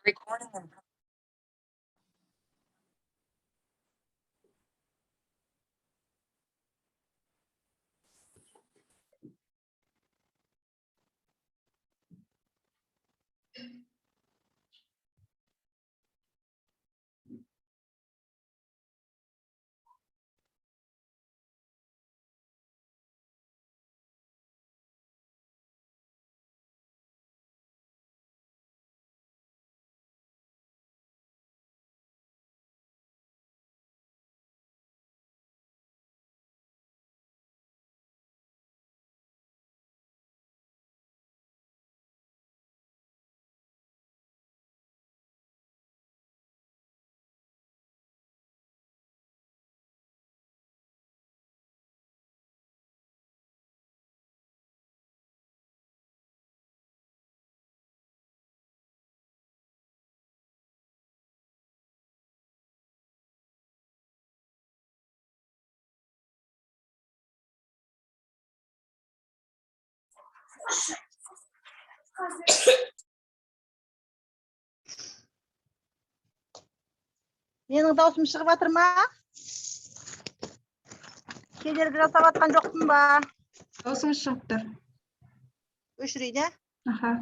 Recording in Менің даусым шығып жатыр ма? Кедергі жасап жатқан жоқпын ба? Даусыңыз шығып тұр. Өшірейін, ә? Аха.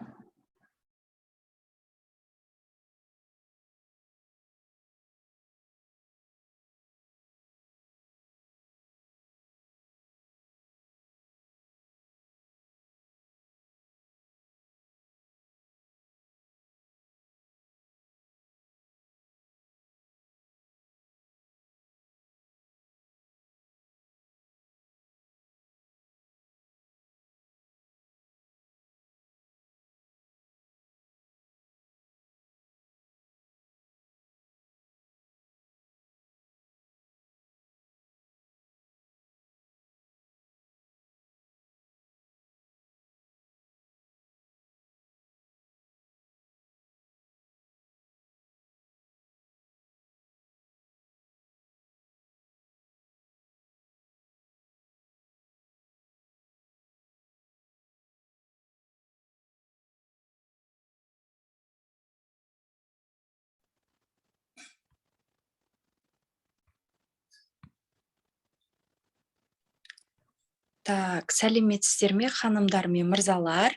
Так, сәлеметсіздер ме, ханымдар мен мырзалар?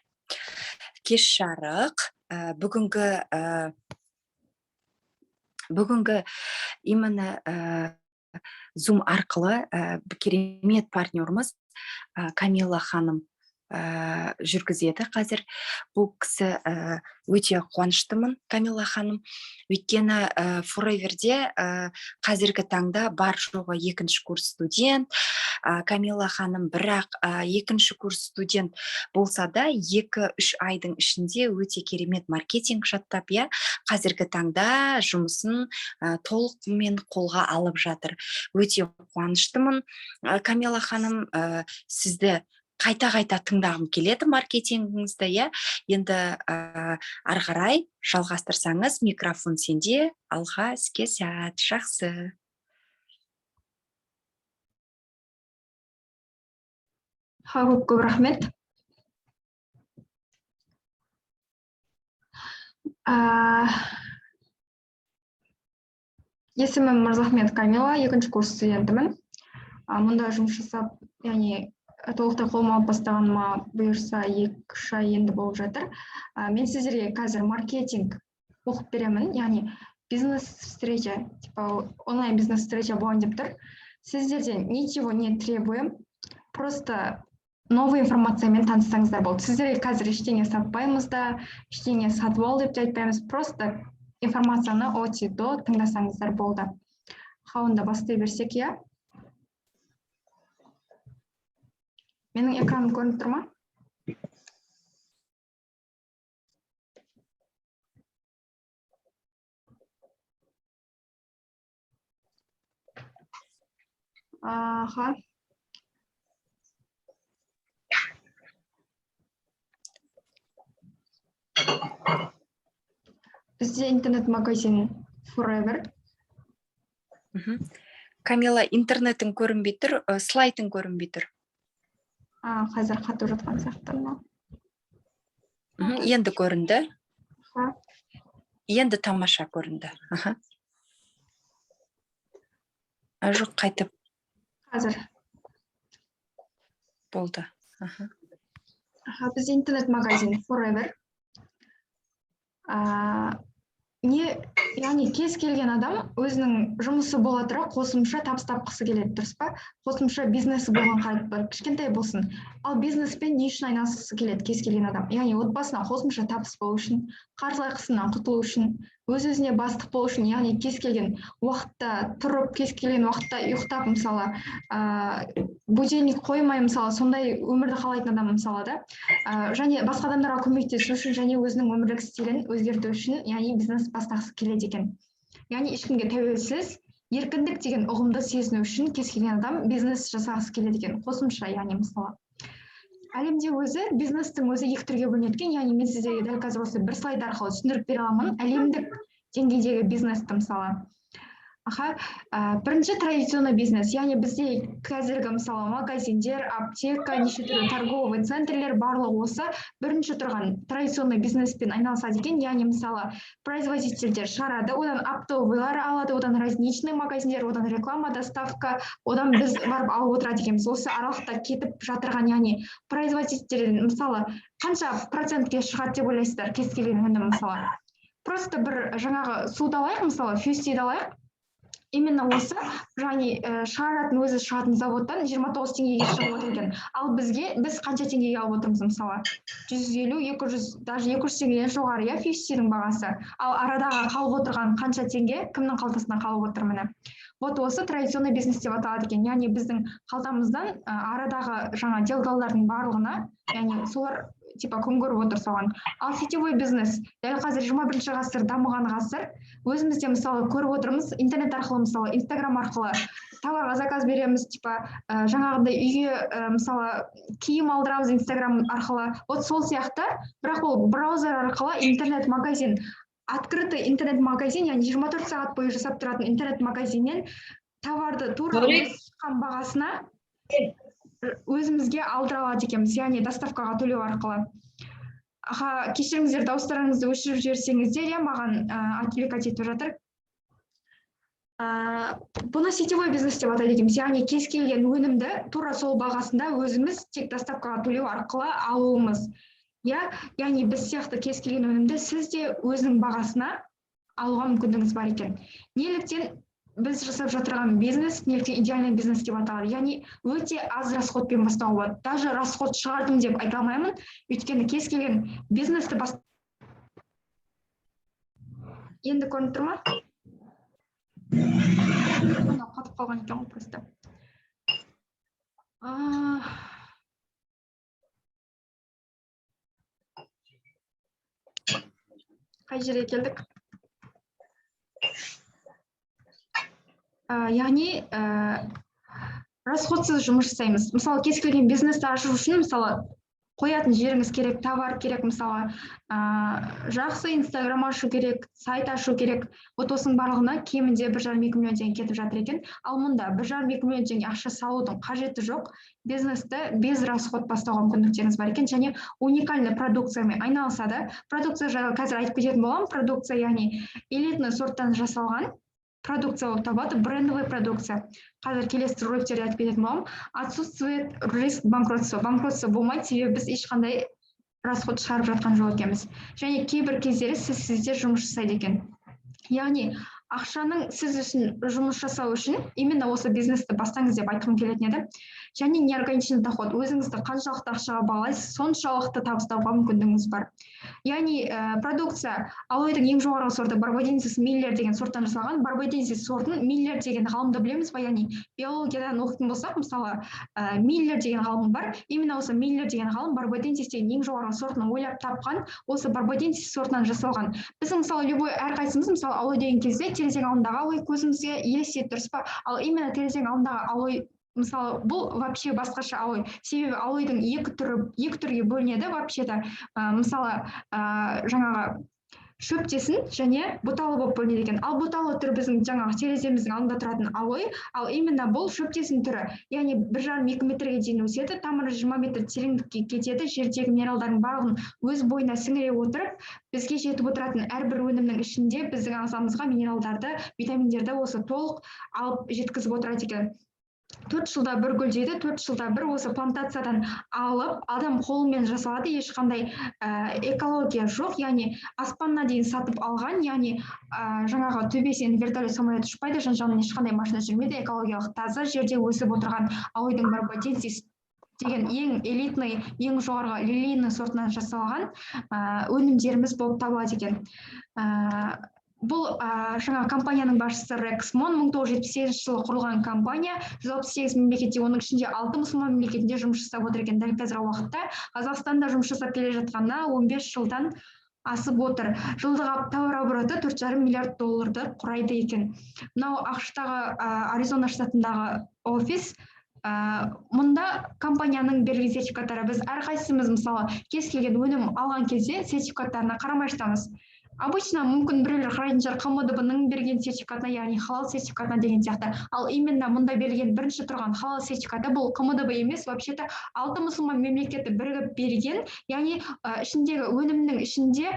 Кеш жарық. Бүгінгі именно Zoom арқылы керемет партнеріміз Камила ханым жүргізеді қазір. Бұл кісі өте қуаныштымын, Камила ханым. Өйткені Forever'де қазіргі таңда бар жоғы екінші курс студент. Камила ханым бірақ екінші курс студент болса да 2-3 айдың ішінде өте керемет маркетинг жаттап, қазіргі таңда жұмысын толықмен қолға алып жатыр. Өте қуаныштымын. Камила ханым, сізді қайта-қайта тыңдағым келеді маркетингіңізді, енді ары қарай жалғастырсаңыз, микрофон сенде, алға, іске сәт, жақсы. Көп рахмет. Есімім Мырзахмет Камила, екінші курс студентімін. Мұнда жұмыс жасап, яғни толықтай қолыма алып бастағаныма бұйырса 2-3 ай енді болып жатыр. Мен сіздерге қазір маркетинг оқып беремін, яғни бизнес-встреча, онлайн бизнес-встреча болайын деп тұр. Сіздерден ничего не требуем, просто новый информациямен таныссаңыздар болды. Сіздерге қазір ештеңе сатпаймыз да, ештеңе сатып ал деп айтпаймыз, просто информацияны от-до тыңдасаңыздар болды. Онда бастай берсек, Менің экраным көрініп тұр ма? Аха. Бізде интернет-магазин Forever. Камила, интернетің көрінбей тұр, слайдың көрінбей тұр. Қазір қатып жатқан сияқты ма? Енді көрінді. Енді тамаша көрінді. Аха. Жоқ, қайтып Қазір. болды. Аха. Біз интернет-магазин Forever. Яғни кез келген адам өзінің жұмысы бола тұра қосымша табыс тапқысы келеді, дұрыс па? Қосымша бизнесі болған қалай кішкентай болсын. Ал бизнеспен не үшін айналысқысы келеді кез келген адам? Яғни отбасына қосымша табыс болу үшін, қарыз ақысынан құтылу үшін, өз-өзіне бастық болу үшін, яғни кез келген уақытта тұрып, кез келген уақытта ұйықтап, мысалы, будильник қоймай, мысалы, сондай өмірді қалайтын адам, мысалы, да, және басқа адамдарға көмектесу үшін, және өзінің өмірлік стилін өзгерту үшін, яғни бизнес бастағысы келеді екен. Яғни ешкімге тәуелсіз, еркіндік деген ұғымды сезіну үшін кез келген адам бизнес жасағысы келеді екен. Қосымша, яғни мысалы. Әлемде өзі бизнестің өзі екі түрге бөлінеді екен, яғни мен сіздерге дәл қазір осы бір слайд арқылы түсіндіріп бере аламын. Әлемдік деңгейдегі бизнесті, мысалы. Бірінші традиционный бизнес, яғни бізде қазіргі, мысалы, магазиндер, аптека, неше түрлі торговый центрлер барлығы осы бірінші тұрған традиционный бизнеспен айналысады екен, яғни мысалы производительдер шығарады, одан оптовыйлар алады, одан розничный магазиндер, одан реклама, доставка, одан біз барып алып отырады екенбіз. Осы аралықта кетіп жатырған, яғни производительдер, мысалы, қанша процентке шығады деп ойлайсыздар кез келген өнім, мысалы. Просто бір жаңағы суды алайық, мысалы, фюстиді алайық. Именно осы, яғни шығаратын өзі шығатын заводтан 29 теңгеге шығып отыр екен. Ал біз қанша теңгеге алып отырмыз, мысалы? 150, 200, даже 200 теңгеден жоғары, я, фюстидің бағасы. Ал арадағы қалып отырған қанша теңге, кімнің қалтасынан қалып отыр, міне. Вот осы традиционный бизнес деп аталады екен. Яғни біздің қалтамыздан арадағы жаңа делдалдардың барлығына, яғни солар типа күн көріп отыр соған. Ал сетевой бизнес, дәл қазір 21 ғасыр дамыған ғасыр, өзімізде мысалы көріп отырмыз, интернет арқылы, мысалы, Инстаграм арқылы товарға заказ береміз, типа жаңағыдай үйге мысалы киім алдырамыз Инстаграм арқылы. Вот сол сияқты, бірақ ол браузер арқылы интернет-магазин, открытый интернет-магазин, яғни 24 сағат бойы жасап тұратын интернет-магазиннен товарды тура шыққан бағасына өзімізге алдыра алады екенбіз, яғни доставкаға төлеу арқылы. Кешіріңіздер, дауыстарыңызды өшіріп жіберсеңіздер, я маған отвлекать етіп жатыр. Бұны сетевой бизнес деп атайды екенбіз, яғни кез келген өнімді тура сол бағасында өзіміз тек доставкаға төлеу арқылы алуымыз. Яғни біз сияқты кез келген өнімді сіз де өзінің бағасына алуға мүмкіндігіңіз бар екен. Неліктен біз жасап жатырған бизнес, неліктен идеальный бизнес деп аталады. Яғни өте аз расходпен бастауға болады. Даже расход шығардым деп айта алмаймын, өйткені кез келген бизнесті Енді көрініп тұр ма? Қатып қалған екен ғой просто. Қай жерге келдік? Яғни расходсыз жұмыс жасаймыз. Мысалы, кез келген бизнесті ашу үшін, мысалы, қоятын жеріңіз керек, товар керек, мысалы, жақсы Инстаграм ашу керек, сайт ашу керек. Вот осының барлығына кемінде 1,5-2 миллион теңге кетіп жатыр екен. Ал мұнда 1,5-2 миллион теңге ақша салудың қажеті жоқ. Бизнесті без расход бастауға мүмкіндіктеріңіз бар екен, және уникальный продукциямен айналысады. Продукция жайлы қазір айтып кететін боламын. Продукция, яғни элитный сорттан жасалған продукция болып табылады, брендовый продукция. Қазір келесі роликтерде айтып кететін боламын. Отсутствует риск банкротства. Банкротство болмайды, себебі біз ешқандай расход шығарып жатқан жоқ екенбіз. Және кейбір кездері сізде жұмыс жасайды екен. Яғни ақшаның сіз үшін жұмыс жасау үшін именно осы бизнесті бастаңыз деп айтқым келетін еді. Және неорганичный доход. Өзіңізді қаншалықты ақшаға бағалайсыз, соншалықты табыстауға мүмкіндігіңіз бар. Яғни продукция алоэдің ең жоғарғы сорты барбаденсис миллер деген сорттан жасалған. Барбаденсис сортын миллер деген ғалымды білеміз ба? Яғни биологиядан оқитын болсақ, мысалы, миллер деген ғалым бар. Именно осы миллер деген ғалым барбаденсис деген ең жоғарғы сортын ойлап тапқан, осы барбаденсис сортынан жасалған. Біздің мысалы любой әрқайсымыз, мысалы, алой деген кезде терезенің алдындағы алой көзімізге елестейді, дұрыс па? Ал именно терезенің алдындағы алой, мысалы, бұл вообще басқаша алой. Себебі алойдың екі түрге бөлінеді вообще-то. Мысалы, жаңағы шөптесін және бұталы болып бөлінеді екен. Ал бұталы түрі біздің жаңағы тереземіздің алдында тұратын алой, ал именно бұл шөптесін түрі, яғни 1,5-2 метрге дейін өседі, тамыры 20 метр тереңдікке кетеді, жердегі минералдардың барлығын өз бойына сіңіре отырып, бізге жетіп отыратын әрбір өнімнің ішінде біздің ағзамызға минералдарды, витаминдерді осы толық алып жеткізіп отырады екен. 4 жылда бір гүлдейді, 4 жылда бір осы плантациядан алып, адам қолымен жасалады, ешқандай экология жоқ, яғни аспанына дейін сатып алған, яғни жаңағы төбесінен вертолет самолет ұшпайды, жан-жағынан ешқандай машина жүрмейді, экологиялық таза жерде өсіп отырған алойдың барбаденсис деген ең элитный, ең жоғарғы лилейный сортынан жасалған өнімдеріміз болып табылады екен. Бұл жаңа компанияның басшысы Рекс Мон 1978 жылы құрылған компания, 168 мемлекетте, оның ішінде 6 мұсылман мемлекетінде жұмыс жасап отыр екен. Дәл қазіргі уақытта Қазақстанда жұмыс жасап келе жатқанына 15 жылдан асып отыр. Жылдық тауар обороты 4,5 миллиард долларды құрайды екен. Мынау ақш-тағы Аризона штатындағы офис. Мұнда компанияның берілген сертификаттары, біз әрқайсымыз мысалы кез келген өнім алған кезде сертификаттарына қарамай жатамыз. Обычно мүмкін біреулер қарайтын шығар КМДБ-ның берген сертификатына, яғни халал сертификатына деген сияқты. Ал именно мұнда берілген бірінші тұрған халал сертификаты бұл КМДБ емес, вообще-то 6 мұсылман мемлекеті бірігіп берген, яғни ішіндегі өнімнің ішінде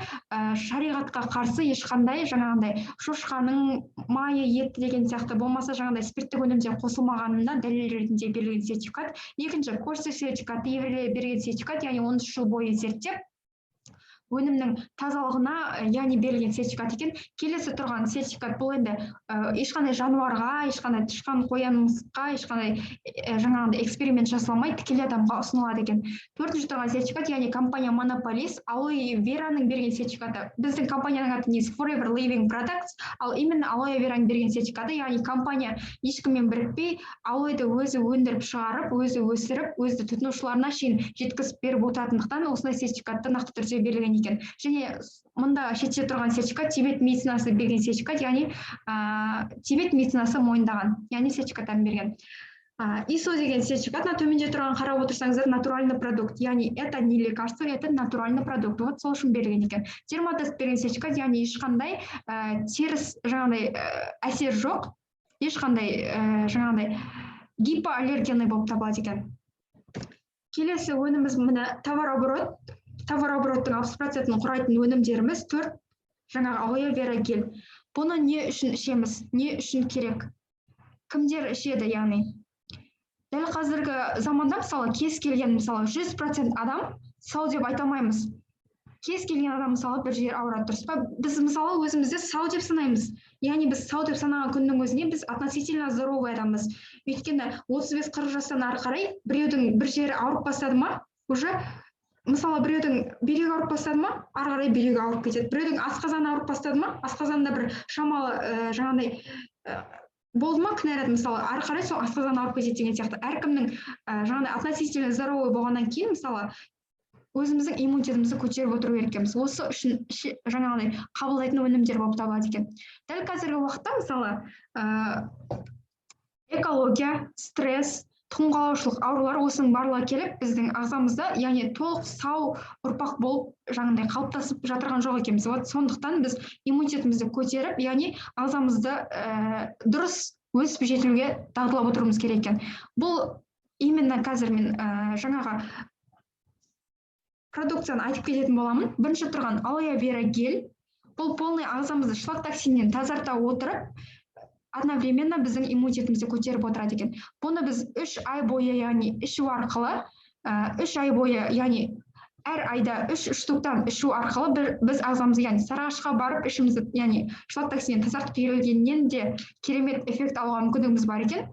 шариғатқа қарсы ешқандай жаңағындай шошқаның майы, еті деген сияқты болмаса жаңағындай спирттік өнімде қосылмағанында дәлел ретінде берілген сертификат. Екінші кошты сертификаты, еврейлер берген сертификат, яғни 13 жыл бойы зерттеп өнімнің тазалығына, яғни берілген сертификат екен. Келесі тұрған сертификат бұл енді ешқандай жануарға, ешқандай тышқан, қоян, мысыққа, ешқандай жаңағындай эксперимент жасалмай тікелей адамға ұсынылады екен. Төртінші тұрған сертификат, яғни компания монополист, алоэ вераның берген сертификаты. Біздің компанияның аты негізі Forever Living Products, ал именно алоэ вераның берген сертификаты, яғни компания ешкіммен бірікпей, алоэді өзі өндіріп шығарып, өзі өсіріп, өзі тұтынушыларына шейін жеткізіп беріп отыратындықтан осындай сертификатты нақты түрде берілген. Және мұнда шетте тұрған сертификат Тибет медицинасы берген сертификат, яғни Тибет медицинасы мойындаған, яғни сертификаттарын берген. ISO деген сертификат, төменде тұрған қарап отырсаңыздар, натуральный продукт, яғни это не лекарство, это натуральный продукт, вот сол үшін берілген екен. Дерматест берген сертификат, яғни ешқандай теріс жаңағыдай әсер жоқ, ешқандай жаңағыдай гипоаллергенный болып табылады екен. Келесі өніміміз міне товар обороттың 60%-ін құрайтын өнімдеріміз 4 жаңағы алоэ вера гель. Бұны не үшін ішеміз, не үшін керек? Кімдер ішеді, яғни? Дәл қазіргі заманда мысалы кез келген мысалы 100% адам сау деп айта алмаймыз. Кез келген адам мысалы бір жер ауырады, дұрыс па? Біз мысалы өзімізді сау деп санаймыз. Яғни біз сау деп санаған күннің өзіне біз относительно здоровый адамбыз. Өйткені 35-40 жастан ары қарай біреудің бір жері ауырып бастады ма, уже мысалы біреудің бүйрегі ауырып бастады ма, ары қарай бүйрегі ауырып кетеді. Біреудің асқазаны ауырып бастады ма, асқазанында бір шамалы жаңағыдай болды ма, кінәрат мысалы, ары қарай сол асқазаны ауырып кетеді деген сияқты. Әркімнің жаңағыдай относительно здоровый болғаннан кейін мысалы өзіміздің иммунитетімізді көтеріп отыру керекпіз. Осы үшін жаңағыдай қабылдайтын өнімдер болып табылады екен. Дәл қазіргі уақытта мысалы экология, стресс, тұқымқуалаушылық аурулар осының барлығы келіп біздің ағзамызда, яғни толық сау ұрпақ болып жаңағыдай қалыптасып жатырған жоқ екенбіз. Сондықтан біз иммунитетімізді көтеріп, яғни ағзамызды дұрыс өсіп жетілуге дағдылап отыруымыз керек екен. Бұл именно қазір мен жаңағы продукцияны айтып кететін боламын. Бірінші тұрған алоэ вера гель. Бұл полный ағзамызды шлак токсиннен тазарта отырып, одновременно біздің иммунитетімізді көтеріп отырады екен. Бұны біз 3 ай бойы, яғни ішу арқылы, 3 ай бойы, яғни әр айда 3 штуктан ішу арқылы біз ағзамызды, яғни сарыағашқа барып ішімізді, яғни шлак токсиннен тазартып келгеннен де керемет эффект алуға мүмкіндігіміз бар екен.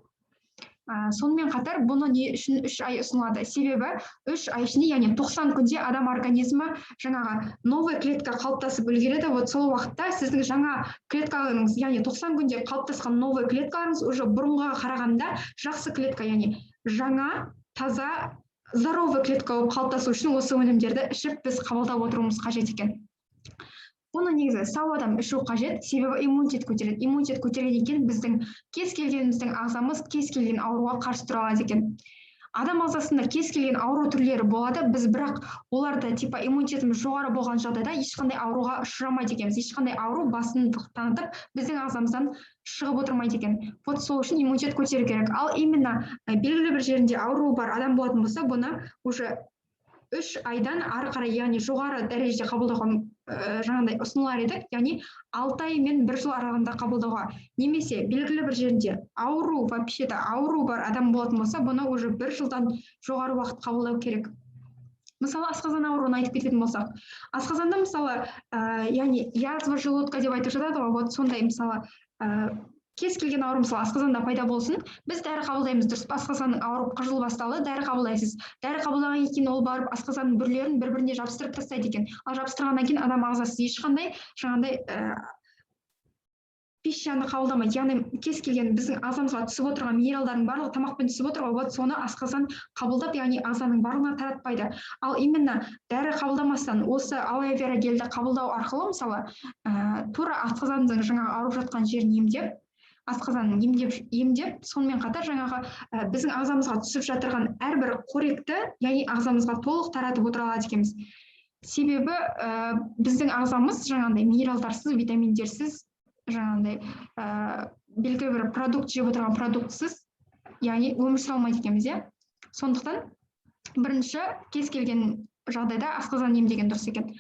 Сонымен қатар бұны не үшін 3 ай ұсынылады? Себебі 3 ай ішінде, яғни 90 күнде адам организмі жаңағы новый клетка қалыптасып үлгереді. Вот сол уақытта сіздің жаңа клеткаларыңыз, яғни 90 күнде қалыптасқан новый клеткаларыңыз уже бұрынғыға қарағанда жақсы клетка, яғни жаңа, таза, здоровый клетка болып қалыптасу үшін осы өнімдерді ішіп біз қабылдап отыруымыз қажет екен. Оны негізі сау адам ішу қажет, себебі иммунитет көтереді. Иммунитет көтерген екен біздің кез келгеніміздің ағзамыз кез келген ауруға қарсы тұра алады екен. адам ағзасында кез келген ауру түрлері болады, біз бірақ оларда типа иммунитетіміз жоғары болған жағдайда ешқандай ауруға ұшырамайды екенбіз, ешқандай ауру басымдық танытып біздің ағзамыздан шығып отырмайды екен. Вот сол үшін иммунитет көтеру керек. Ал именно белгілі бір жерінде ауру бар адам болатын болса, бұны уже 3 айдан ары қарай, яғни жоғары дәрежеде қабылдауға жаңағыдай ұсынылар еді, яғни 6 ай мен 1 жыл аралығында қабылдауға. Немесе белгілі бір жерінде ауру, вообще-то ауру бар адам болатын болса, бұны уже 1 жылдан жоғары уақыт қабылдау керек. Мысалы, асқазан ауруын айтып кететін болсақ, асқазанда мысалы, яғни язва желудка деп айтып жатады ғой, вот сондай мысалы кез келген ауру мысалы асқазанда пайда болсын, біз дәрі қабылдаймыз, дұрыс па? Асқазанның ауырып қыжыл басталды, дәрі қабылдайсыз. Дәрі қабылдаған кейін ол барып асқазанның бүрлерін бір-біріне жабыстырып тастайды екен. Ал жабыстырғаннан кейін адам ағзасы ешқандай жаңағыдай пищаны қабылдамайды. Яғни кез келген біздің ағзамызға түсіп отырған минералдардың барлығы тамақпен түсіп отыр ғой, вот соны асқазан қабылдап, яғни ағзаның барлығына таратпайды. Ал именно дәрі қабылдамастан осы алоэ вера гельді қабылдау арқылы мысалы тура асқазанның жаңағы ауырып жатқан жерін емдеп, асқазанын емдеп, сонымен қатар жаңағы біздің ағзамызға түсіп жатырған әрбір қоректі, яғни ағзамызға толық таратып отыра алады екенбіз. Себебі біздің ағзамыз жаңағыдай минералдарсыз, витаминдерсіз, жаңағыдай белгілі бір продукт жеп отырған продуктсыз, яғни өмір сүре алмайды екенбіз, иә. Сондықтан бірінші кез келген жағдайда асқазан емдеген дұрыс екен.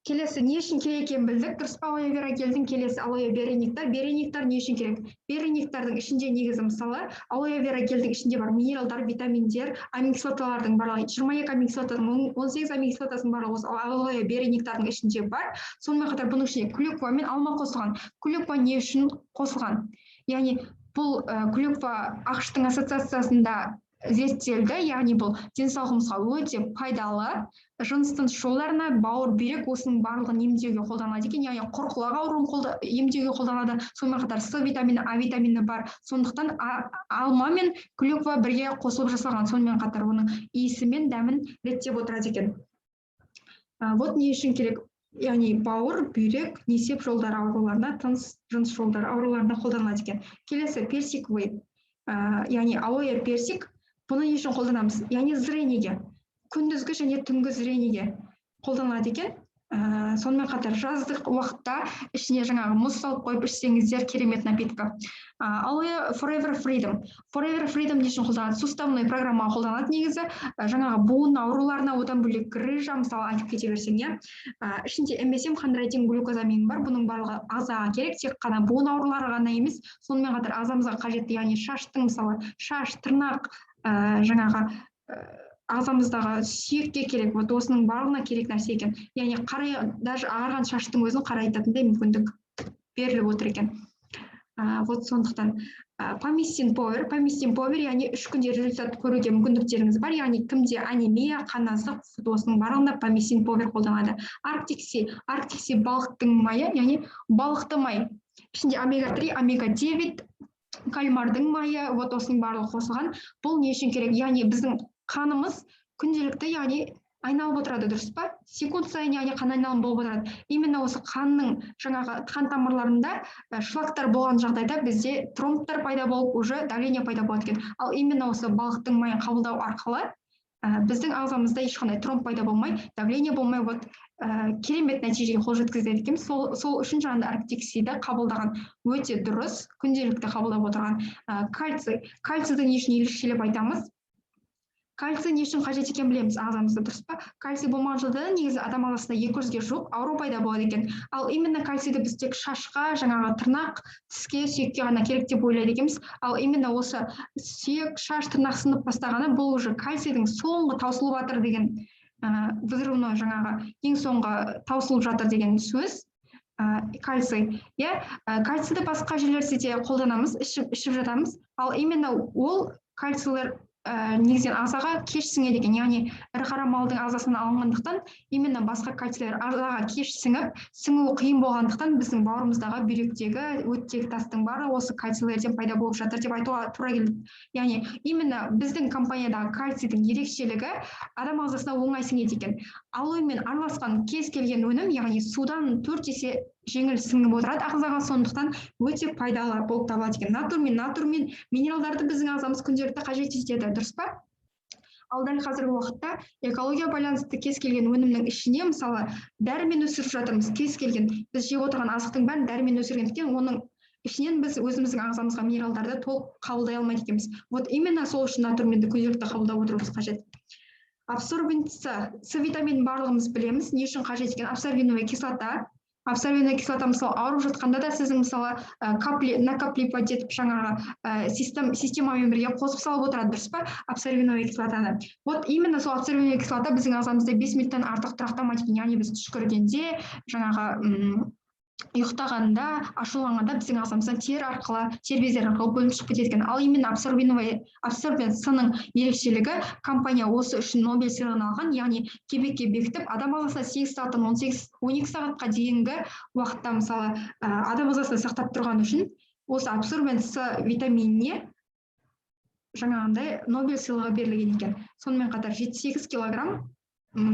Келесі не үшін керек екенін білдік. Дұрыс па? Алоэ вера гельдің келесі алоэ берениктар. Берениктар не үшін керек? Берениктардың ішінде негізі мысалы алоэ вера гельдің ішінде бар минералдар, витаминдер, аминокислоталардың барлығы 22 аминокислотаның 18 аминокислотасының барлығы осы алоэ берениктардың ішінде бар. Сонымен қатар бұның ішінде клюква мен алма қосылған. Клюква не үшін қосылған? Яғни бұл клюква ақш-тың ассоциациясында зерттелді, яғни бұл денсаулығымызға өте пайдалы, жыныстың жолдарына, бауыр, бүйрек осының барлығын емдеуге қолданылады екен, яғни құрқұлақ ауруын емдеуге қолданылады. Сонымен қатар С витамині, А витамині бар. Сондықтан алма мен клюква бірге қосылып жасалған. Сонымен қатар оның иісі мен дәмін реттеп отырады екен. Вот не үшін керек? Яғни бауыр, бүйрек, несеп жолдары ауруларына, тыныс жыныс жолдары ауруларына қолданылады екен. Келесі персиковый, яғни алоэ персик. Бұны не үшін қолданамыз? Яғни зрениеге, күндізгі және түнгі зрениеге қолданылады екен. Сонымен қатар жаздық уақытта ішіне жаңағы мұз салып қойып ішсеңіздер керемет напитка. Алоэ Forever Freedom. Forever Freedom не үшін қолданады? Суставной программаға қолданады негізі. Жаңағы буын ауруларына, одан бөлек грыжа, мысалы айтып кете берсең, иә. Ішінде MSM хондроитин глюкозамин бар. Бұның барлығы ағзаға керек, тек қана буын аурулары ғана емес. Сонымен қатар ағзамызға қажетті, яғни шаштың мысалы шаш, тырнақ, жаңағы ағзамыздағы сүйекке керек, вот осының барлығына керек нәрсе екен. Яғни даже ағарған шаштың өзін қарайтатындай мүмкіндік беріліп отыр екен. Вот сондықтан помистин повер, яғни 3 күнде результат көруге мүмкіндіктеріңіз бар, яғни кімде анемия, қаназық, осының барлығында помистин повер қолданады. Арктикси балықтың майы, яғни балықты май. Ішінде омега-3, омега-9, кальмардың майы, вот осының барлығы қосылған. Бұл не үшін керек? Яғни біздің қанымыз күнделікті, яғни айналып отырады, дұрыс па? Секунд сайын, яғни қан айналым болып отырады. Именно осы қанның жаңағы қан тамырларында шлактар болған жағдайда бізде тромбтар пайда болып, уже давление пайда болады екен. Ал именно осы балықтың майын қабылдау арқылы біздің ағзамызда ешқандай тромб пайда болмай, давление болмай, вот керемет нәтижеге қол жеткізеді екен. Сол үшін жаңағы арктиксиді қабылдаған өте дұрыс, күнделікті қабылдап отырған. Кальцийді не үшін ерекшелеп айтамыз? Кальций не үшін қажет екен білеміз ағзамызда, дұрыс па? Кальций болмаған жағдайда негізі адам ағзасында 200-ге жуық ауру пайда болады екен. Ал именно кальцийді біз тек шашқа, жаңағы тырнақ, тіске, сүйекке ғана керек деп ойлайды екенбіз. Ал именно осы сүйек, шаш, тырнақ сынып бастағаны бұл уже кальцийдің соңғы таусылып жатыр деген, взрывной жаңағы ең соңғы таусылып жатыр деген сөз. Кальций, иә, кальцийді басқа жерлерде де қолданамыз, ішіп жатамыз. Ал именно ол кальцийлер негізінен ағзаға кеш сіңеді екен, яғни ірі қара малдың ағзасынан алынғандықтан, именно басқа кальцийлер ағзаға кеш сіңуі қиын болғандықтан біздің бауырымыздағы, бүйректегі, өттегі тастың бары осы кальцийлерден пайда болып жатыр деп айтуға тура келді. Яғни именно біздің компаниядағы кальцийдің ерекшелігі адам ағзасына оңай сіңеді екен. Алоэмен араласқан кез келген өнім, яғни судан 4 есе жеңіл сіңіп отырады ағзаға, сондықтан өте пайдалы болып табылады екен. Натур мен минералдарды біздің ағзамыз күнделікті қажет етеді, дұрыс па? Ал дәл қазіргі уақытта экология байланысты кез келген өнімнің ішіне мысалы дәрімен өсіріп жатырмыз. Кез келген біз жеп отырған азықтың бәрін дәрімен өсіргендіктен оның ішінен біз өзіміздің ағзамызға минералдарды толық қабылдай алмайды екенбіз. Вот именно сол үшін натурменді күнделікті қабылдап отыруымыз қажет. Абсорбент С витаминін барлығымыз білеміз. Не үшін қажет екен? Абсорбиновая кислота. Абсорбиновая кислота мысалы ауырып жатқанда да сіздің мысалы накоплипа етіп жаңағы системамен бірге қосып салып отырады, дұрыс па? Абсорбиновая кислотаны. Вот именно сол абсорбиновая кислота біздің ағзамызда 5 минуттан артық тұрақтамайды екен. Яғни біз түшкіргенде жаңағы ұйықтағанда, ашуланғанда біздің ағзамыздан тер бездері арқылы бөлініп шығып кетеді екен. Ал именно абсорбент С-ның ерекшелігі компания осы үшін Нобель сыйлығын алған, яғни кебекке бекітіп, адам ағзасына 8 сағаттан 12 сағатқа дейінгі уақытта мысалы адам ағзасында сақтап тұрған үшін осы абсорбент С витаминіне жаңағындай Нобель сыйлығы берілген екен. Сонымен қатар 7-8 килограмм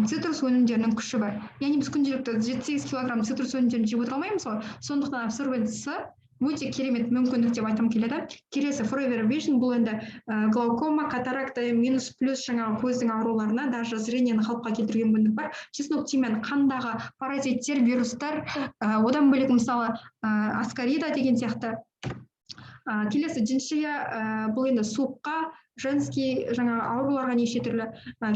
цитрус өнімдерінің күші бар. Яғни біз күнделікті 7-8 килограмм цитрус өнімдерін жеп отыра алмаймыз ғой. Сондықтан абсорбент С өте керемет мүмкіндік деп айтқым келеді. Келесі Forever Vision бұл енді глаукома, катаракта, минус плюс жаңағы көздің ауруларына даже зрениені қалыпқа келтіруге мүмкіндік бар. Чеснок тимен қандағы паразиттер, вирустар, одан бөлек мысалы аскарида деген сияқты. Келесі жіншия бұл енді суыққа, женский жаңағы ауруларға неше түрлі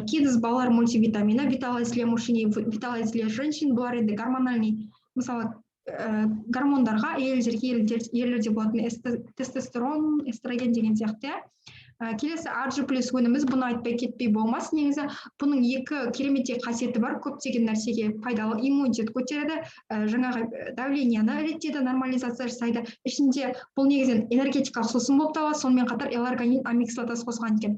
kids балалар мультивитамина, виталайз для мужчин, виталайз для женщин, бұлар енді гормональный, мысалы гормондарға, ерлерде болатын тестостерон, эстроген деген сияқты. Келесі RG+ өніміз, бұны айтпай кетпей болмас. Негізі бұның екі кереметтей қасиеті бар, көптеген нәрсеге пайдалы, иммунитет көтереді, жаңағы давлениені реттейді, нормализация жасайды. Ішінде бұл негізінен энергетикалық сусын болып табылады, сонымен қатар L-аргинин аминокислотасы қосылған екен.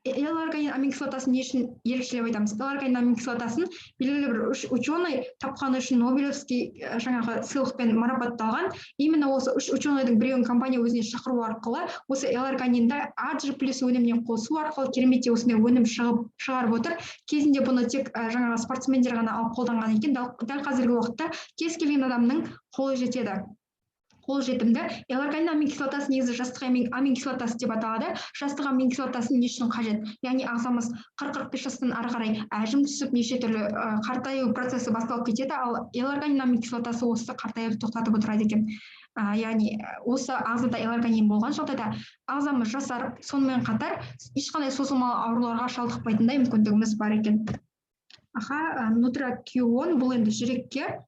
L-аргинин аминокислотасын не үшін ерекшелеп айтамыз? L-аргинин аминокислотасын белгілі бір ученый тапқаны үшін Нобелевский жаңағы сыйлықпен марапатталған. Именно осы үш ученыйдың біреуін компания өзіне шақыру арқылы осы L-аргининді RG+ өніміне қосу арқылы кереметтей осындай өнім шығарып отыр. Кезінде бұны тек жаңағы спортсмендер ғана алып қолданған екен. Дәл қазіргі уақытта кез келген адамның қолы жетеді. Қолжетімді. L-аргинин аминокислотасы негізі жастық аминокислотасы деп аталады. Жастық аминокислотасын не үшін қажет? Яғни ағзамыз 40-45 жастан ары қарай әжім түсіп, неше түрлі қартаю процесі басталып кетеді, ал L-аргинин аминокислотасы осы қартаюды тоқтатып отырады екен. Яғни осы ағзада L-аргинин болған жағдайда ағзамыз жасарып, сонымен қатар ешқандай созылмалы ауруларға шалдықпайтындай мүмкіндігіміз бар екен. Нутракион бұл енді жүрекке,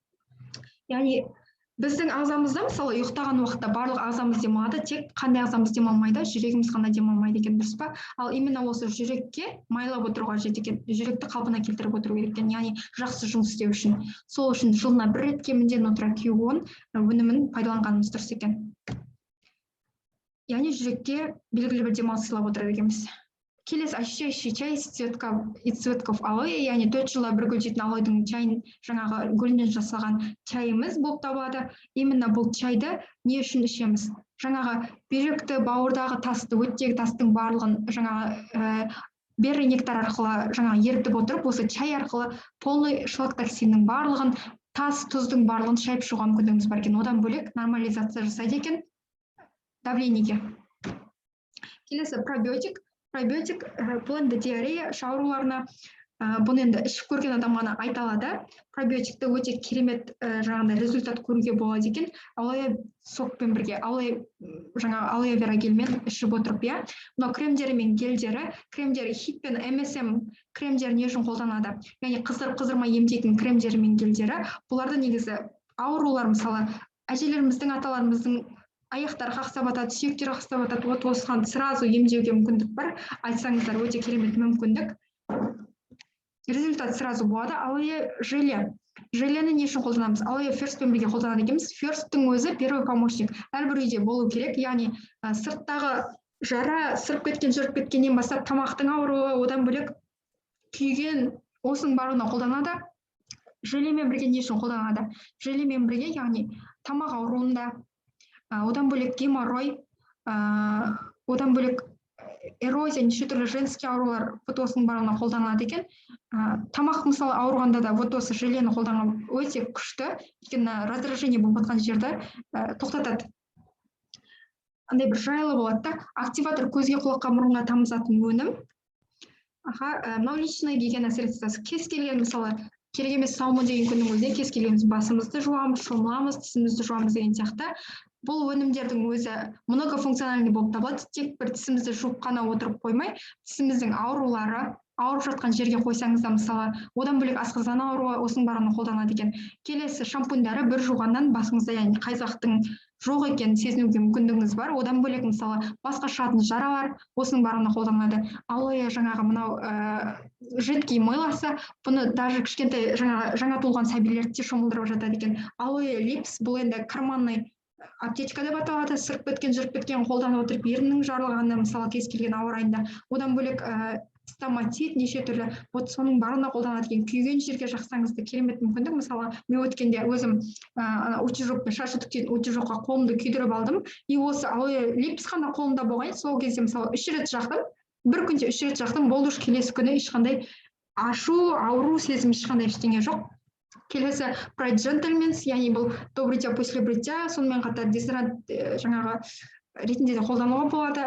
яғни біздің ағзамызда мысалы ұйықтаған уақытта барлық ағзамыз демалады, тек қандай ағзамыз демалмайды, жүрегіміз ғана демалмайды екен, дұрыс па? Ал именно осы жүрекке майлап отыруға қажет екен, жүректі қалпына келтіріп отыру керек екен, яғни жақсы жұмыс істеу үшін. Сол үшін жылына бір рет кемінде нутракион өнімін пайдаланғанымыз дұрыс екен. Яғни жүрекке белгілі бір демалыс сыйлап отырады екенбіз. Келесі очищающий чай из цветков алоэ, яғни 4 жылда бір гүлдейтін алоэдің чайын жаңағы гүлінен жасалған чайымыз болып табылады. Именно бұл чайды не үшін ішеміз? Жаңағы бүйректі, бауырдағы тасты, өттегі тастың барлығын жаңағы берри нектар арқылы жаңағы ерітіп отырып, осы чай арқылы полный шлактоксиннің барлығын, тас, тұздың барлығын шайып шығуға мүмкіндігіміз бар екен. Одан бөлек нормализация жасайды екен давлениеге. Келесі пробиотик. Пробиотик бұл енді диарея ауруларына бұны енді ішіп көрген адам ғана айта алады. Пробиотикті өте керемет жаңағындай результат көруге болады екен. Алоэ сокпен бірге, алоэ вера гельмен ішіп отырып, иә. Мынау кремдері мен гельдері, кремдері хит пен МСМ кремдері не үшін қолданады? Яғни қыздырып-қыздырмай емдейтін кремдері мен гельдері, бұларды негізі аурулар, мысалы әжелеріміздің, аталарымыздың аяқтары қақсап атады, сүйектері қақсап атады, вот осыған сразу емдеуге мүмкіндік бар. Айтсаңыздар, өте керемет мүмкіндік. Результат сразу болады. Алоэ желе. Желені не үшін қолданамыз? Алоэ ферстпен бірге қолданады екенбіз. Ферсттің өзі первый помощник. Әрбір үйде болу керек. Яғни сырттағы жара, сырып кеткен, жүріп кеткеннен бастап тамақтың ауруы, одан бөлек күйген, осының барлығына қолданады. Желемен бірге не үшін қолданады? Желемен бірге, яғни тамақ ауруында, одан бөлек геморрой, одан бөлек эрозия, неше түрлі женский аурулар вот осының барлығына қолданылады екен. Тамақ мысалы ауырғанда да вот осы желені қолданған өте күшті, өйткені раздражение болып жатқан жерді тоқтатады. Андай бір жайлы болады да, активатор көзге, құлаққа, мұрынға тамызатын өнім. Мынау личный гигиена средствосы кез келген мысалы керек емес саумын деген күннің өзінде кез келгеніміз басымызды жуамыз, шомыламыз, тісімізді жуамыз деген сияқты. Бұл өнімдердің өзі многофункциональный болып табылады. Тек бір тісімізді жуып қана отырып қоймай, тісіміздің аурулары, ауырып жатқан жерге қойсаңыз да мысалы, одан бөлек асқазан ауруы осының барлығын қолданады екен. Келесі шампуньдары бір жуғаннан басыңызда яғни қайзақтың жоқ екенін сезінуге мүмкіндігіңіз бар. Одан бөлек мысалы басқа шығатын жаралар осының барлығына қолданылады. Алоэ жаңағы мынау жидкий мылосы, бұны даже кішкентай жаңа туылған сәбилерді де шомылдырып жатады екен. Алоэ липс бұл енді карманный аптечка деп аталады, сырып кеткен, жүріп кеткен қолданып отырып еріннің жарлығанда мысалы кез келген ауа райында. Одан бөлек стоматит неше түрлі соның барлығына қолданады екен. Күйген жерге жақсаңызды керемет мүмкіндік. Мысалы мен өткенде өзім утюжокпен шаш үтіктен утюжокқа қолымды күйдіріп алдым. И осы алоэ липс қана қолымда болған. Сол кезде мысалы 3 рет жақтым. Bir күнде 3 рет жақтым. Болды, келесі күні ешқандай ашу, ауру сезім ешқандай ештеңе жоқ. Келесі Pride Gentleman's, яғни бұл до бритья после бритья, сонымен қатар дезодорант жаңағы ретінде де қолдануға болады.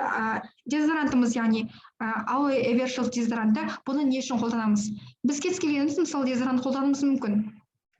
Дезодорантымыз, яғни Алоэ Evershield дезодоранты, бұны не үшін қолданамыз? Біз кез келгеніміз мысалы дезодорант қолдануымыз мүмкін.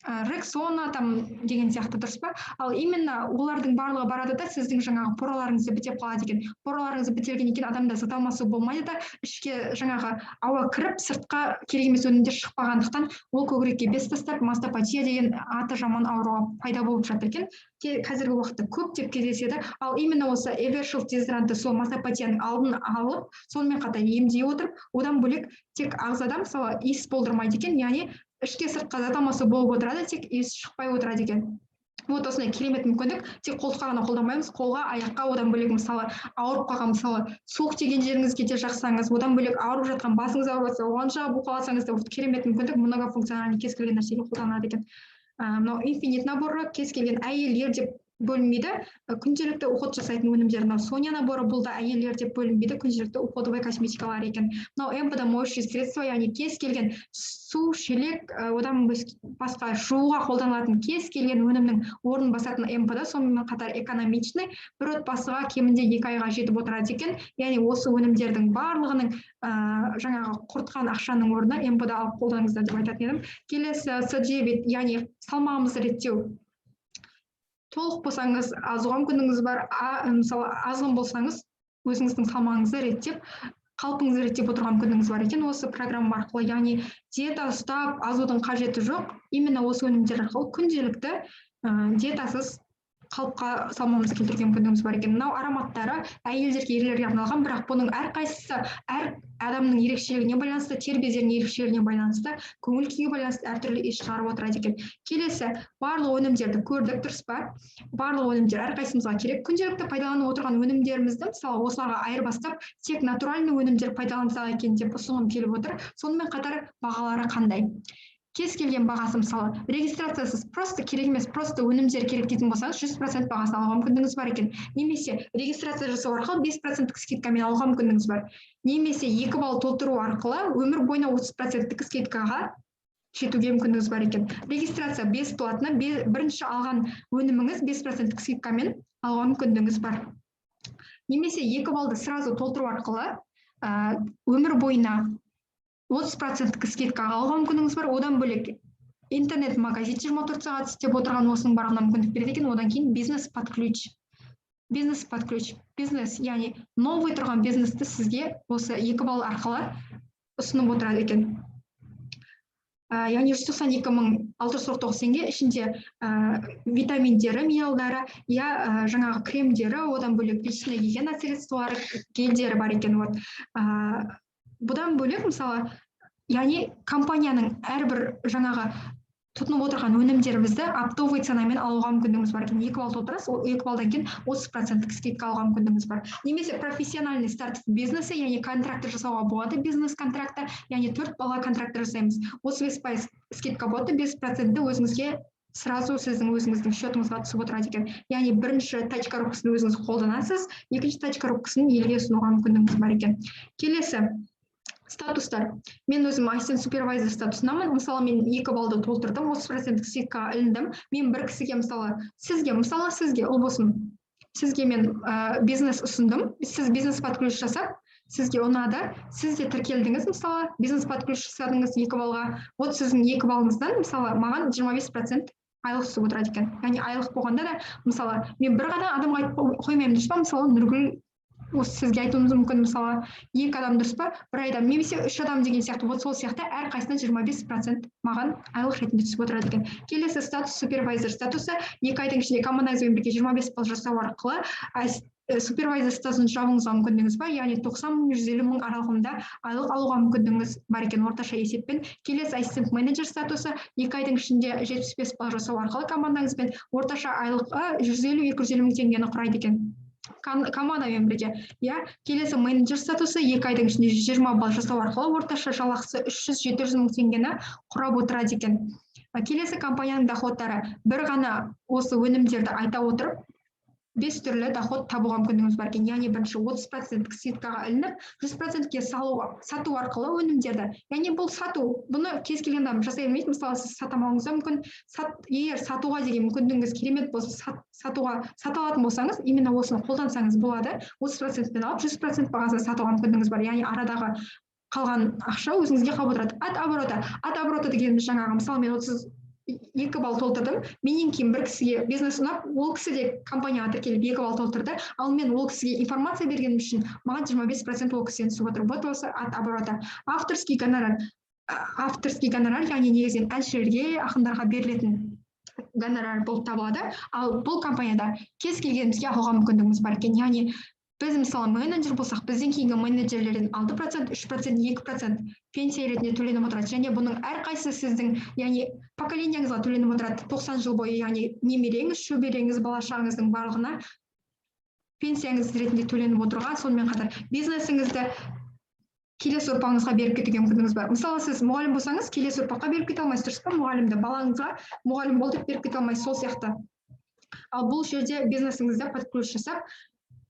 Рексона там деген сияқты дұрыс па? Ал именно олардың барлығы барады да сіздің жаңағы пораларыңызды бітеп қалады екен. Пораларыңызды бітелген екен адамда саталмасы болмайды да ішке жаңағы ауа кіріп сыртқа керек емес өнімдер шықпағандықтан ол көкірекке без тастап мастопатия деген аты жаман ауру пайда болып жатыр екен. Қазіргі уақытта көптеп кездеседі. Ал именно осы Evershield дезодоранты сол мастопатияның алдын алып, сонымен қатар емдей отырып, одан бөлек тек ағзада мысалы иіс болдырмайды екен, яғни ішке сыртқа затамасы болып отырады, тек иіс шықпай отырады екен. Вот осындай керемет мүмкіндік. Тек қолға ғана қолданбаймыз, қолға, аяққа, одан бөлек мысалы ауырып қалған мысалы суық тиген жеріңізге де жақсаңыз, одан бөлек ауырып жатқан басыңыз ауырса, оған жабу қаласаңыз да керемет мүмкіндік многофункциональный кез келген нәрсеге қолданады екен. Мынау Infinite наборы кез келген әйелдер деп бөлінбейді, күнделікті уход жасайтын өнімдер. Мынау Соня наборы бұл да әйелдер деп бөлінбейді, күнделікті уходовый косметикалар екен. Мынау Эмпода моющие средства, яғни кез келген су, шелек, одан басқа жууға қолданылатын кез келген өнімнің орнын басатын Эмпода, сонымен қатар экономичный, бір отбасыға кемінде 2 айға жетіп отырады екен. Яғни осы өнімдердің барлығының жаңағы құртқан ақшаның орнына Эмпода алып қолданыңыздар деп айтатын едім. Келесі С9, яғни салмағымызды реттеу. Толық болсаңыз азған күніңіз бар, мысалы азғын болсаңыз өзіңіздің салмағыңызды реттеп, қалпыңызды реттеп отырған күніңіз бар екен. Осы программа арқылы, яғни диета ұстап, азудың қажеті жоқ. Именно осы өнімдер арқылы күнделікті диетасыз қалыпқа салмауымызды келтірген күніміз бар екен. Мынау ароматтары әйелдерге, ерлерге арналған, бірақ бұның әрқайсысы әр адамның ерекшелігіне байланысты, тер бездерінің ерекшелігіне байланысты, көңіл күйге байланысты әртүрлі иіс шығарып отырады екен. Келесі барлық өнімдерді көрдік, дұрыс па? Барлық өнімдер әрқайсымызға керек. Күнделікті пайдаланып отырған өнімдерімізді мысалы осыларға айырбастап, тек натуральный өнімдер пайдалансақ екен деп ұсынғым келіп отыр. Сонымен қатар бағалары қандай? Кез келген бағасы мысалы регистрациясыз просто керек емес, просто өнімдер керек дейтін болсаңыз 100% бағасын алуға мүмкіндігіңіз бар екен. Немесе регистрация жасау арқылы 5% скидкамен алуға мүмкіндігіңіз бар. Немесе 2 балл толтыру арқылы өмір бойына 30% скидкаға жетуге мүмкіндігіңіз бар екен. Регистрация бесплатно, бірінші алған өніміңіз 5% скидкамен алуға мүмкіндігіңіз бар. Немесе 2 баллды сразу толтыру арқылы өмір бойына 30% скидкаға алған мүмкіндігіңіз бар. Одан бөлек интернет-магазин 24 сағат істеп отырған осының барлығына мүмкіндік береді екен. Одан кейін бизнес под ключ. Бизнес под ключ. Бизнес, яғни новый тұрған бизнесті сізге осы 2 балл арқылы ұсынып отырады екен. Яғни 192.649 теңге ішінде витаминдері, минералдары, жаңағы кремдері, одан бөлек личный гигиена средстволары, гельдері бар екен. Бұдан бөлек, мысалы, яғни компанияның әрбір жаңағы тұтынып отырған өнімдерімізді оптовый ценамен алуға мүмкіндігіміз бар екен. 2 балл толтырасыз, 2 баллдан кейін 30% скидка алуға мүмкіндігіміз бар. Немесе профессиональный старт в бизнесе, яғни контракты жасауға болады, бизнес контракты, яғни 4 балла контракты жасаймыз. 35% скидка болады, 5% өзіңізге сразу сіздің өзіңіздің счетыңызға түсіп отырады екен. Яғни бірінші тачка рубкасын өзіңіз қолданасыз, екінші тачка рубкасын елге ұсынуға мүмкіндігіңіз бар екен. Келесі статустар. Мен өзім ассистент супервайзер статусынамын. Мысалы, мен 2 баллды толтырдым, 30% скидка іліндім. Мен бір кісіге сізге ұл болсын, сізге мен бизнес ұсындым. Сіз бизнес под ключ жасап, сізге ұнады, сіз де тіркелдіңіз, мысалы, бизнес подключ жасадыңыз 2 балға, вот сіздің 2 балыңыздан, мысалы, маған 25% айлық түсіп отырады екен. Яғни айлық болғанда да, мысалы, мен бір ғана адамға айтып қоймаймын, дұрыс па? Мысалы, Нұргүл осы сізге айтуымыз мүмкін, мысалы, 2 адам дұрыс па? 1 адам, немесе 3 адам деген сияқты, вот сол сияқты әрқайсынан 25% маған айлық ретінде түсіп отырады екен. Келесі статус супервайзер статусы 2 айдың ішінде командаңызбен бірге 25 балл жасау арқылы супервайзер статусын жабуыңызға мүмкіндігіңіз бар, яғни 90-150 мың аралығында айлық алуға мүмкіндігіңіз бар екен орташа есеппен. Келесі ассистент менеджер статусы 2 айдың ішінде 75 балл жасау арқылы командаңызбен орташа айлығы 150-250 мың теңгені құрайды екен. Командамен бірге. Келесі менеджер статусы 2 айдың ішінде 120 балл жасау арқылы орташа жалақысы 300-700 мың теңгені құрап отырады екен. Келесі компанияның доходтары бір ғана осы өнімдерді айта отырып 5 түрлі доход табуға мүмкіндігіңіз бар екен. Яғни бірінші 30% скидкаға ілініп, 100%-ке сату арқылы өнімдерді. Яғни бұл сату, бұны кез келген адам жасай бермейді. Мысалы, сіз сата алмауыңыз мүмкін. Егер сатуға деген мүмкіндігіңіз керемет болса, сата алатын болсаңыз, именно осыны қолдансаңыз болады. 30%-пен алып, 100% бағасына сатуға мүмкіндігіңіз бар. Яғни арадағы қалған ақша өзіңізге қалып отырады. От оборота дегеніміз жаңағы, мысалы, мен 2 балл толтырдым, менен кейін бір кісіге бизнес ұнап, ол кісі де компанияға тіркеліп 2 балл толтырды, ал мен ол кісіге информация бергенім үшін маған 25% ол кісіден түсіп отыр. Вот осы от оборота. Авторский гонорар, яғни негізінен әншілерге, ақындарға берілетін гонорар болып табылады, ал бұл компанияда кез келгенімізге алуға мүмкіндігіміз бар екен. Яғни біз мысалы менеджер болсақ, бізден кейінгі менеджерлерден 6%, 3%, 2% пенсия ретінде төленіп отырады. Және бұның әрқайсысы сіздің, яғни поколенияңызға төленіп отырады. 90 жыл бойы, яғни немереңіз, шөбереңіз, бала-шағаңыздың барлығына пенсияңыз ретінде төленіп отырған. Сонымен қатар бизнесіңізді келесі ұрпағыңызға беріп кетуге мүмкіндігіңіз бар. Мысалы, сіз мұғалім болсаңыз, келесі ұрпаққа беріп кете алмайсыз, дұрыс па? Мұғалімді балаңызға мұғалім бол деп беріп кете алмайсыз, сол сияқты. Ал бұл жерде бизнесіңізді подключ жасап,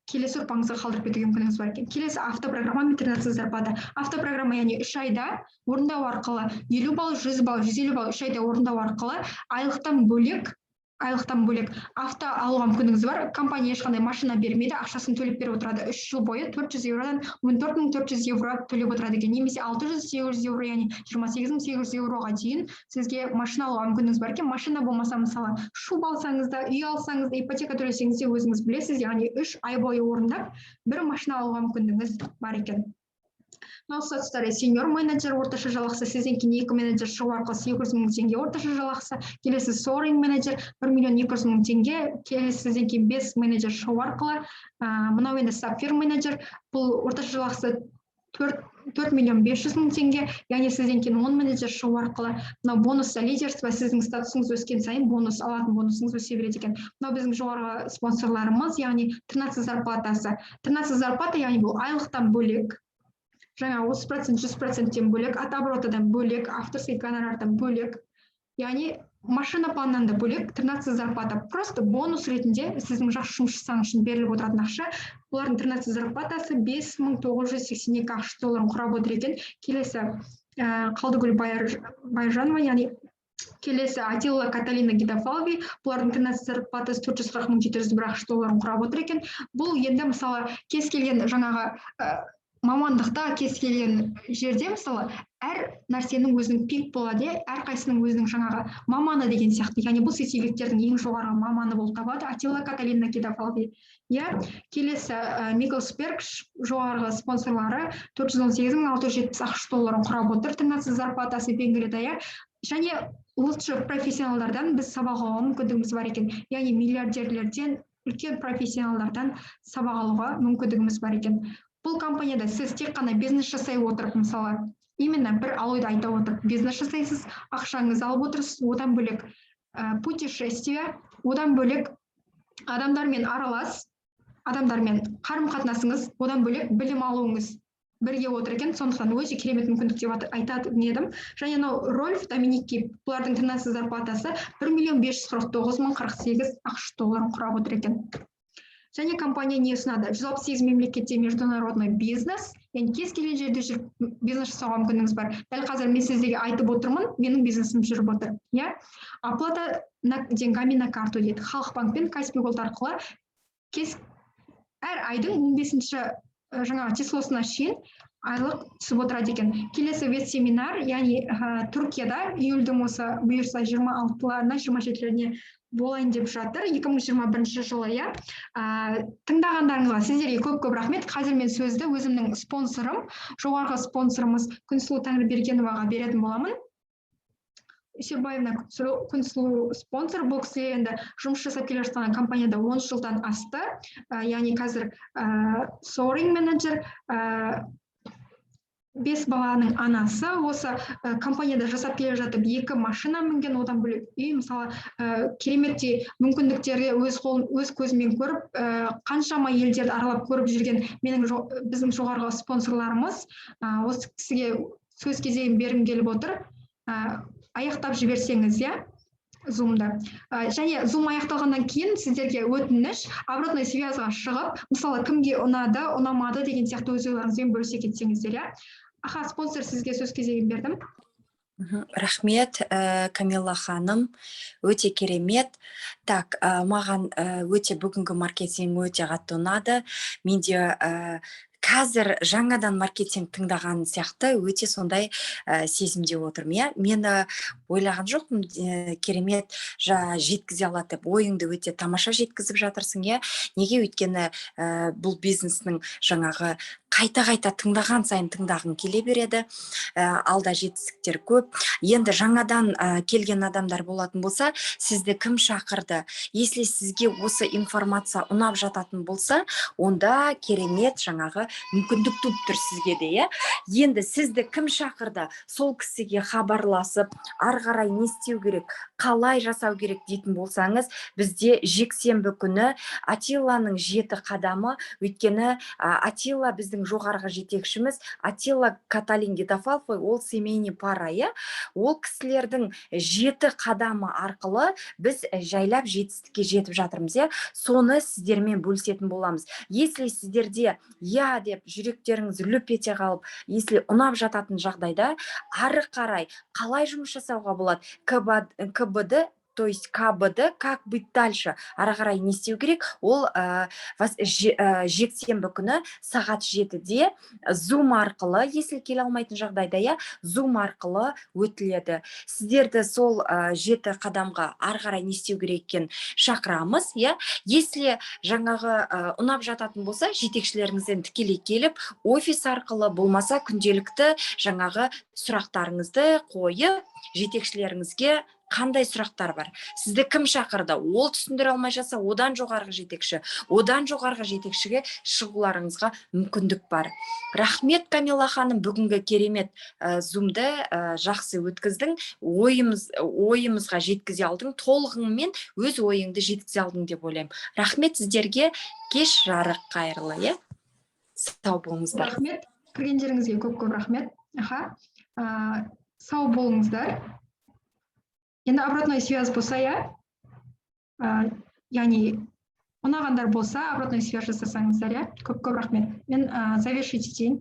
келесі ұрпағыңызға қалдырып кетуге мүмкіндігіңіз бар екен. Келесі автопрограмма мен 13 зарплата. Автопрограмма, яғни 3 айда орындау арқылы 50 балл, 100 балл, 150 балл 3 айда орындау арқылы айлықтан бөлек авто алуға мүмкіндігіңіз бар. Компания ешқандай машина бермейді, ақшасын төлеп беріп отырады. 3 жыл бойы 400 евродан 14.400 евро төлеп отырады екен. Немесе 600-800 евро, яғни 28.800 евроға дейін сізге машина алуға мүмкіндігіңіз бар екен. Машина болмаса, мысалы, шуб алсаңыз да, үй алсаңыз да, ипотека төлесеңіз де өзіңіз білесіз, яғни 3 ай бойы орындап, бір машина алуға мүмкіндігіңіз бар екен. Статустары сеньор менеджер орташа жалақысы, сізден кейін 2 менеджер шығу арқылы 800 мың теңге орташа жалақысы, келесі soaring менеджер 1.200.000 мың теңге, келесі сізден кейін 5 менеджер шығу арқылы, мынау енді сапфир менеджер, бұл орташа жалақысы 4.500.000 теңге, яғни сізден кейін 10 менеджер шығу арқылы, мынау бонус за лидерство, сіздің статусыңыз өскен сайын алатын бонусыңыз өсе береді екен. Мынау біздің жоғарғы спонсорларымыз, яғни 13 зарплатасы. 13 зарплата, яғни бұл айлықтан бөлек, жаңа 30%, 100%-тен бөлек, от оборотадан бөлек, авторский гонорардан бөлек, яғни машина планынан да бөлек 13 зарплата. Просто бонус ретінде сіздің жақсы жұмыс жасағаныңыз үшін беріліп отыратын ақша. Бұлардың 13 зарплатасы 5.982 ақш долларын құрап отыр екен. Келесі Қалдыгүл Байжанова, яғни келесі Атилла Каталина Гидафалви, бұлардың 13 зарплатасы 440.701 ақш долларын құрап отыр екен. Бұл енді мысалы кез келген жаңағы мамандықта, кез келген жерде, мысалы, әр нәрсенің өзінің пик болады, әрқайсының өзінің жаңағы маманы деген сияқты. Яғни бұл сетевиктердің ең жоғарғы маманы болып табылады. Атилла Каталина Гидафалви. Келесі Миклсберг жоғарғы спонсорлары 418.670 ақш долларын құрап отыр. 13 зарплатасы Венгрияда. Және лучше профессионалдардан біз сабақ алуға мүмкіндігіміз бар екен. Яғни миллиардерлерден, үлкен профессионалдардан сабақ алуға мүмкіндігіміз бар екен. Бұл компанияда сіз тек қана бизнес жасай отырып, мысалы, именно бір алуды айта отырып, бизнес жасайсыз, ақшаңыз алып отырсыз, одан бөлек путешествие, одан бөлек адамдармен адамдармен қарым-қатынасыңыз, одан бөлек білім алуыңыз бірге отыр екен. Сондықтан өте керемет мүмкіндік деп айтатын едім. Және Рольф Доминики, бұлардың 13 зарплатасы 1.549.048 ақш долларын құрап отыр екен. Және компания не ұсынады? 168 мемлекетте международный бизнес, яғни кез келген жерде жүріп бизнес жасауға мүмкіндігіңіз бар. Дәл қазір мен сіздерге айтып отырмын, менің бизнесім жүріп отыр. Оплата деньгами на карту дейді. Халық банкпен Каспий Голд арқылы әр айдың 15-ші жаңағы числосына шейін айлық түсіп отырады екен. Келесі веб-семинар, яғни Түркияда июльдің осы бұйырса 26-ларына, 27-леріне болайын деп жатыр, 2021 жылы, иә. Тыңдағандарыңызға сіздерге көп рахмет. Қазір мен сөзді өзімнің спонсорым, жоғарғы спонсорымыз Күнсұлу Тәңірбергеноваға беретін боламын. Есербаевна Күнсұлу спонсор, бұл кісі енді жұмыс жасап келе жатқан компанияда 10 жылдан асты, яғни қазір sourcing менеджер, 5 баланың анасы, осы компанияда жасап келе жатып 2 машина мінген, одан бөлек үй, мысалы, кереметтей мүмкіндіктерді өз көзімен көріп, қаншама елдерді аралап көріп жүрген біздің жоғарғы спонсорларымыз, осы кісіге сөз кезегін бергім келіп отыр. Аяқтап жіберсеңіз, иә, Zoom-да. Және Zoom аяқталғаннан кейін сіздерге өтініш, обратный связьға шығып, мысалы, кімге ұнады, ұнамады деген сияқты өз ойларыңызбен бөлісе кетсеңіздер, иә. Аха, спонсор, сізге сөз кезегін бердім. Рахмет, Камила ханым, өте керемет. Так, маған өте бүгінгі маркетинг өте қатты ұнады. Менде қазір жаңадан маркетинг тыңдаған сияқты өте сондай сезімде отырмын, иә. Мені ойлаған жоқпын, керемет жеткізе алады деп, ойыңды өте тамаша жеткізіп жатырсың, иә. Неге? Өйткені бұл бизнестің жаңағы қайта тыңдаған сайын тыңдағың келе береді, алда жетістіктер көп. Енді жаңадан келген адамдар болатын болса, сізді кім шақырды? Если сізге осы информация ұнап жататын болса, онда керемет жаңағы мүмкіндік туып тұр сізге де, иә. Енді сізді кім шақырды? Сол кісіге хабарласып, ары қарай не істеу керек, қалай жасау керек дейтін болсаңыз, бізде жексенбі күні Атилланың 7 қадамы, өйткені Атилла біздің жоғарғы жетекшіміз, Атилла Каталин-Гетафалфой, ол семейный пара, иә. Ол кісілердің 7 қадамы арқылы біз жайлап жетістікке жетіп жатырмыз, иә. Соны сіздермен бөлісетін боламыз. Если сіздерде я деп жүректеріңіз лүп ете қалып, если ұнап жататын жағдайда, ары қарай қалай жұмыс жасауға болады? КБД, то есть КБД, как быть дальше, ары қарай не істеу керек? Ол жексенбі күні сағат 7-де Zoom арқылы, если келе алмайтын жағдайда, я Zoom арқылы өтіледі. Сіздерді сол 7 қадамға ары қарай не істеу керек екенін шақырамыз, я. Если жаңағы ұнап жататын болса, жетекшілеріңізден тікелей келіп, офис арқылы болмаса күнделікті жаңағы сұрақтарыңызды қойып, жетекшілеріңізге қандай сұрақтар бар? Сізді кім шақырды? Ол түсіндіре алмай жатса, одан жоғарғы жетекшіге шығуларыңызға мүмкіндік бар. Рахмет, Камила ханым, бүгінгі керемет Zoom-ды жақсы өткіздің. Ойымызға жеткізе алдың, толығыңмен өз ойыңды жеткізе алдың деп ойлаймын. Рахмет сіздерге, кеш жарық қайырлы, е? Сау болыңыздар. Рахмет, кіргендеріңізге көп рахмет. Сау болыңыздар. Енді обратной связь болса, я, яғни ұнағандар болса, обратной связь жасасаңыздар, я, көп рахмет. Мен завершить етейін.